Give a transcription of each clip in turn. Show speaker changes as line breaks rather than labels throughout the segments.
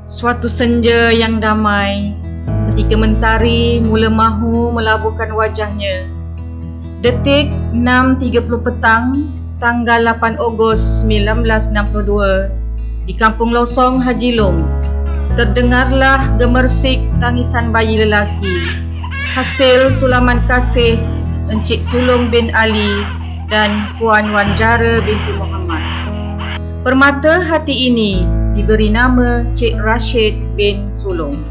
Suatu senja yang damai, ketika mentari mula mahu melabuhkan wajahnya. Detik 6.30 petang, tanggal 8 Ogos 1962, di Kampung Losong, Haji Long, terdengarlah gemersik tangisan bayi lelaki, hasil sulaman kasih Encik Sulong bin Ali dan Puan Wan Jara binti Muhammad. Permata hati ini diberi nama Cik Rashid bin Sulong.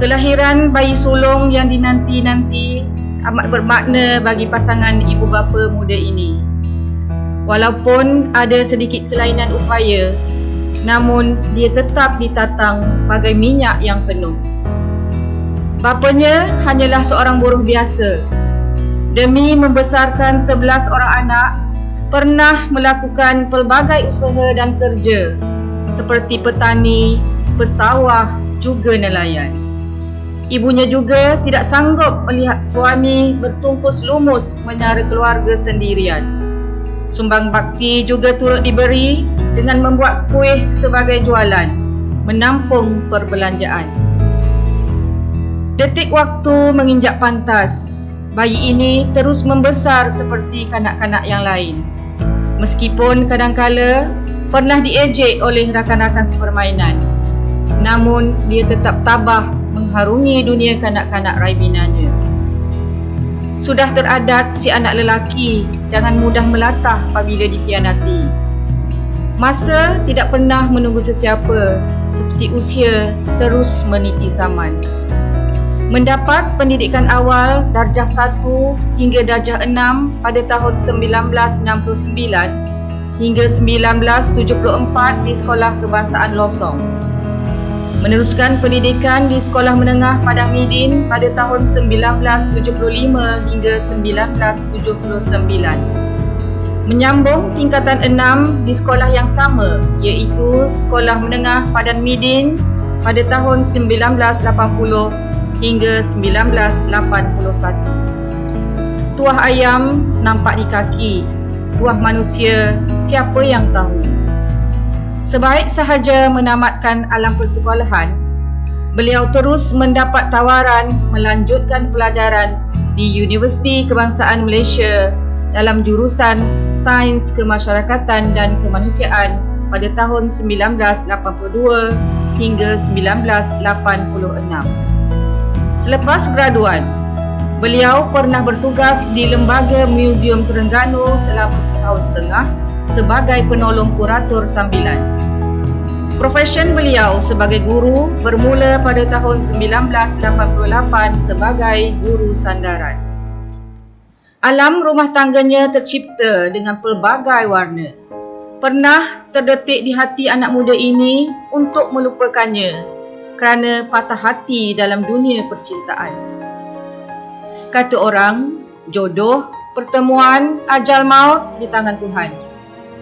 Kelahiran bayi sulung yang dinanti-nanti amat bermakna bagi pasangan ibu bapa muda ini. Walaupun ada sedikit kelainan upaya, namun dia tetap ditatang bagai minyak yang penuh. Bapanya hanyalah seorang buruh biasa. Demi membesarkan 11 orang anak, pernah melakukan pelbagai usaha dan kerja seperti petani, pesawah, juga nelayan. Ibunya juga tidak sanggup melihat suami bertungkus lumus menyara keluarga sendirian. Sumbang bakti juga turut diberi dengan membuat kuih sebagai jualan, menampung perbelanjaan. Detik waktu menginjak pantas, bayi ini terus membesar seperti kanak-kanak yang lain. Meskipun kadangkala pernah diejek oleh rakan-rakan sepermainan, namun dia tetap tabah mengharungi dunia kanak-kanak raibinanya. Sudah teradat si anak lelaki jangan mudah melatah apabila dikhianati. Masa tidak pernah menunggu sesiapa, seperti usia terus meniti zaman. Mendapat pendidikan awal darjah 1 hingga darjah 6 pada tahun 1969 hingga 1974 di Sekolah Kebangsaan Losong. Meneruskan pendidikan di Sekolah Menengah Padang Midin pada tahun 1975 hingga 1979. Menyambung tingkatan 6 di sekolah yang sama, iaitu Sekolah Menengah Padang Midin pada tahun 1980 hingga 1981. Tuah ayam nampak di kaki, tuah manusia siapa yang tahu. Sebaik sahaja menamatkan alam persekolahan, beliau terus mendapat tawaran melanjutkan pelajaran di Universiti Kebangsaan Malaysia dalam jurusan Sains Kemasyarakatan dan Kemanusiaan pada tahun 1982 hingga 1986. Selepas graduan, beliau pernah bertugas di Lembaga Muzium Terengganu selama setahun setengah sebagai penolong kurator sambilan. Profesion beliau sebagai guru bermula pada tahun 1988 sebagai guru sandaran. Alam rumah tangganya tercipta dengan pelbagai warna. Pernah terdetik di hati anak muda ini untuk melupakannya kerana patah hati dalam dunia percintaan. Kata orang, jodoh, pertemuan, ajal maut di tangan Tuhan.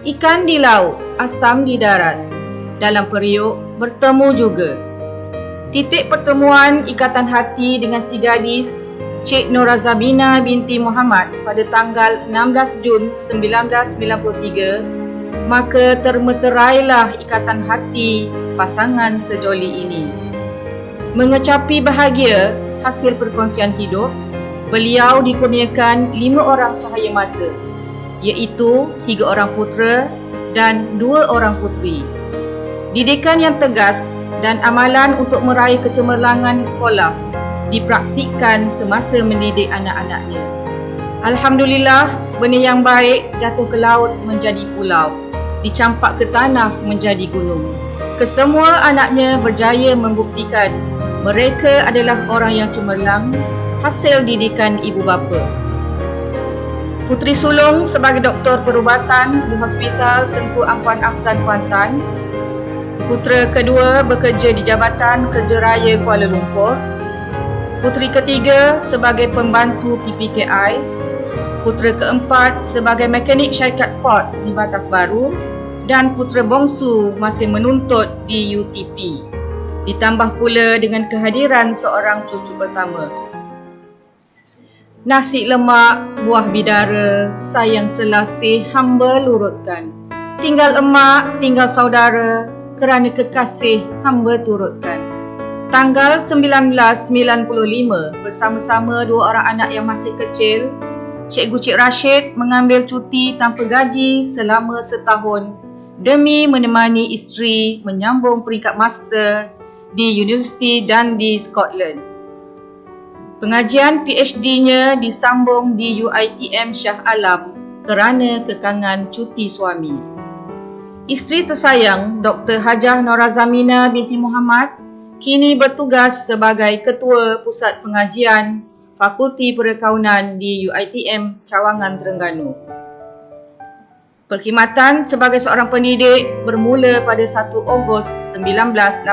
Ikan di laut, asam di darat. Dalam periuk, bertemu juga. Titik pertemuan ikatan hati dengan si gadis, Cik Norazabina binti Muhammad pada tanggal 16 Jun 1993, maka termeterailah ikatan hati pasangan sejoli ini. Mengecapi bahagia hasil perkongsian hidup, beliau dikurniakan 5 orang cahaya mata, iaitu 3 orang putera dan 2 orang puteri. Didikan yang tegas dan amalan untuk meraih kecemerlangan di sekolah dipraktikkan semasa mendidik anak-anaknya. Alhamdulillah, benih yang baik jatuh ke laut menjadi pulau, dicampak ke tanah menjadi gunung. Kesemua anaknya berjaya membuktikan mereka adalah orang yang cemerlang, hasil didikan ibu bapa. Puteri sulung sebagai doktor perubatan di Hospital Tengku Ampuan Afzan Kuantan. Putera kedua bekerja di Jabatan Kerja Raya Kuala Lumpur. Puteri ketiga sebagai pembantu PPKI. Putera keempat sebagai mekanik syarikat Ford di Batas Baru. Dan putera bongsu masih menuntut di UTP. Ditambah pula dengan kehadiran seorang cucu pertama. Nasi lemak, buah bidara, sayang selasih hamba lurutkan. Tinggal emak, tinggal saudara, kerana kekasih hamba turutkan. Tanggal 1995, bersama-sama dua orang anak yang masih kecil, Cikgu Cik Rashid mengambil cuti tanpa gaji selama setahun demi menemani isteri menyambung peringkat master di Universiti Dundee, Scotland. Pengajian PhD-nya disambung di UiTM Shah Alam kerana kekangan cuti suami. Isteri tersayang, Dr. Hajah Norazamina binti Muhammad, kini bertugas sebagai Ketua Pusat Pengajian Fakulti Perkaunan di UiTM Cawangan, Terengganu. Perkhidmatan sebagai seorang pendidik bermula pada 1 Ogos 1989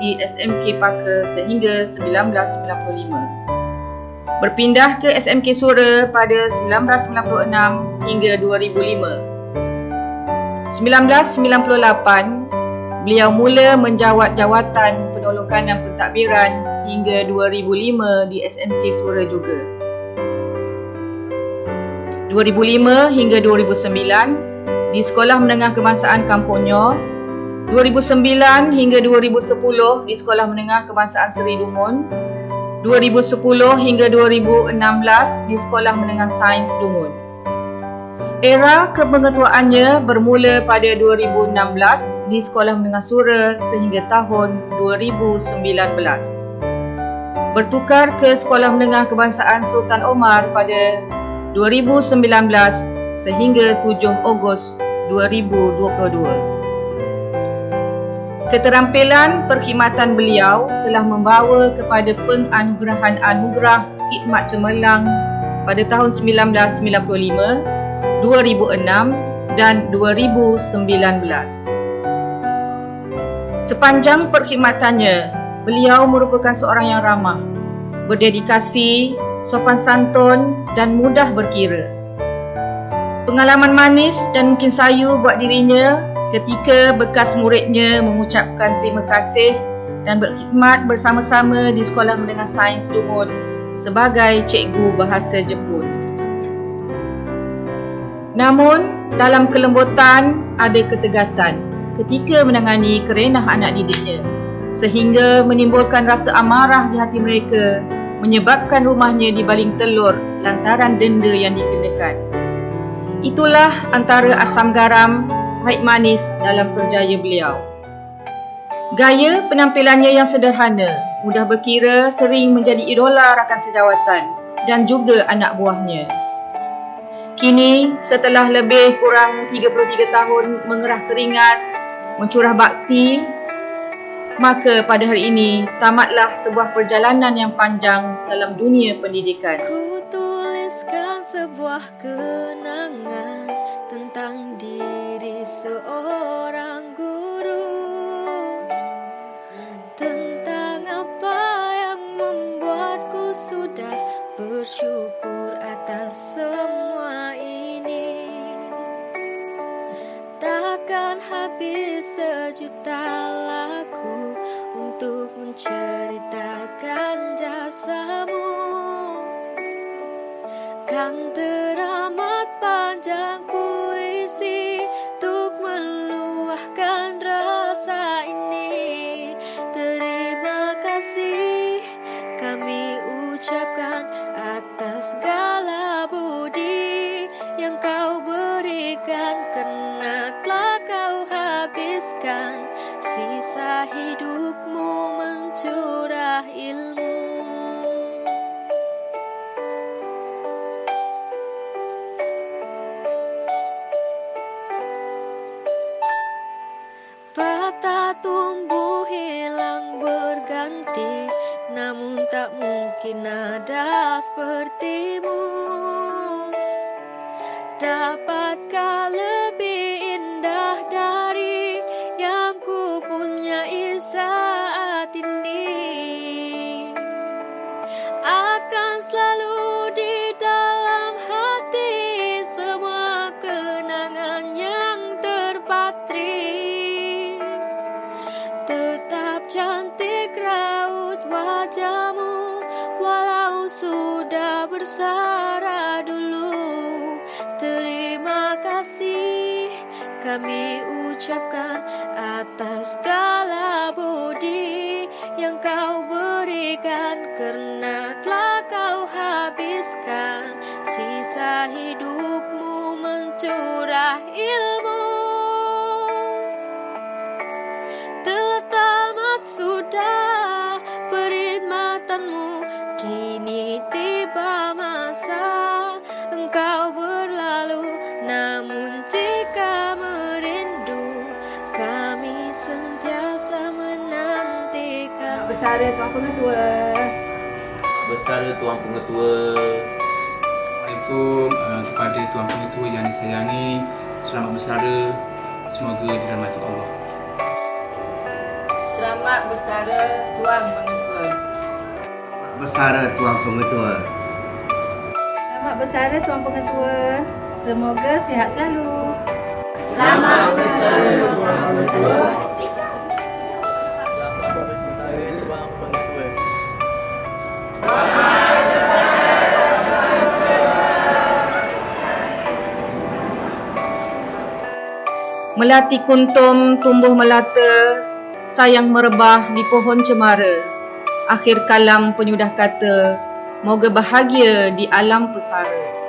di SMK Parker sehingga 1995. Berpindah ke SMK Sura pada 1996 hingga 2005. 1998, beliau mula menjawat jawatan penolong kanan pentadbiran hingga 2005 di SMK Sura juga. 2005 hingga 2009 di Sekolah Menengah Kebangsaan Kampung Nyor, 2009 hingga 2010 di Sekolah Menengah Kebangsaan Seri Dungun, 2010 hingga 2016 di Sekolah Menengah Sains Dungun. Era kepengetuaannya bermula pada 2016 di Sekolah Menengah Sura sehingga tahun 2019. Bertukar ke Sekolah Menengah Kebangsaan Sultan Omar pada 2019 sehingga 7 Ogos 2022. Keterampilan perkhidmatan beliau telah membawa kepada penganugerahan anugerah khidmat cemerlang pada tahun 1995, 2006 dan 2019. Sepanjang perkhidmatannya, beliau merupakan seorang yang ramah, berdedikasi, sopan santun dan mudah berkira. Pengalaman manis dan mungkin sayu buat dirinya ketika bekas muridnya mengucapkan terima kasih dan berkhidmat bersama-sama di Sekolah Menengah Sains Dungun sebagai cikgu bahasa Jepun. Namun, dalam kelembutan ada ketegasan ketika menangani kerenah anak didiknya, sehingga menimbulkan rasa amarah di hati mereka, menyebabkan rumahnya dibaling telur lantaran denda yang dikenakan. Itulah antara asam garam, pahit manis dalam kerjaya beliau. Gaya penampilannya yang sederhana, mudah berkira, sering menjadi idola rakan sejawatan dan juga anak buahnya. Kini, setelah lebih kurang 33 tahun mengerah keringat, mencurah bakti, maka pada hari ini tamatlah sebuah perjalanan yang panjang dalam dunia pendidikan.
Ku tuliskan sebuah kenangan tentang diri seorang guru, tentang apa yang membuatku sudah bersyukur atas semua ini. Takkan habis sejuta lagu untuk menceritakan jasamu. Kan teramat panjang puisi untuk meluahkan rasa ini. Terima kasih kami ucapkan atas segala budi yang kau berikan, karena telah kau habiskan sisa hidupmu mencurah ilmu. Patah tumbuh hilang berganti, namun tak mungkin ada sepertimu. Dapatkah lebih indah dari yang ku punyai saat ini? Akan selalu di dalam hati semua kenangan yang terpatri. Tetap cantik raut wajahmu walau sudah bersara dulu. Terima kasih kami ucapkan ucapkan atas segala budi yang kau berikan, karena telah kau habiskan sisa hidupmu mencurah ilmu. Telah tamat sudah perkhidmatanmu, kini tiba masa engkau berlalu. Namun jika merindu, kami sentiasa menantikan.
Bersara Tuan Pengetua.
Bersara Tuan Pengetua.
Assalamualaikum kepada Tuan Pengetua yang disayangi. Selamat bersara, semoga dirahmati Allah.
Selamat bersara Tuan Pengetua.
Bersara Tuan Pengetua.
Selamat bersara Tuan Pengetua. Semoga sihat selalu.
Selamat bersara Tuan Pengetua.
Selamat bersara Tuan Pengetua.
Melati kuntum tumbuh melata, sayang merebah di pohon cemara. Akhir kalam penyudah kata, moga bahagia di alam pesara.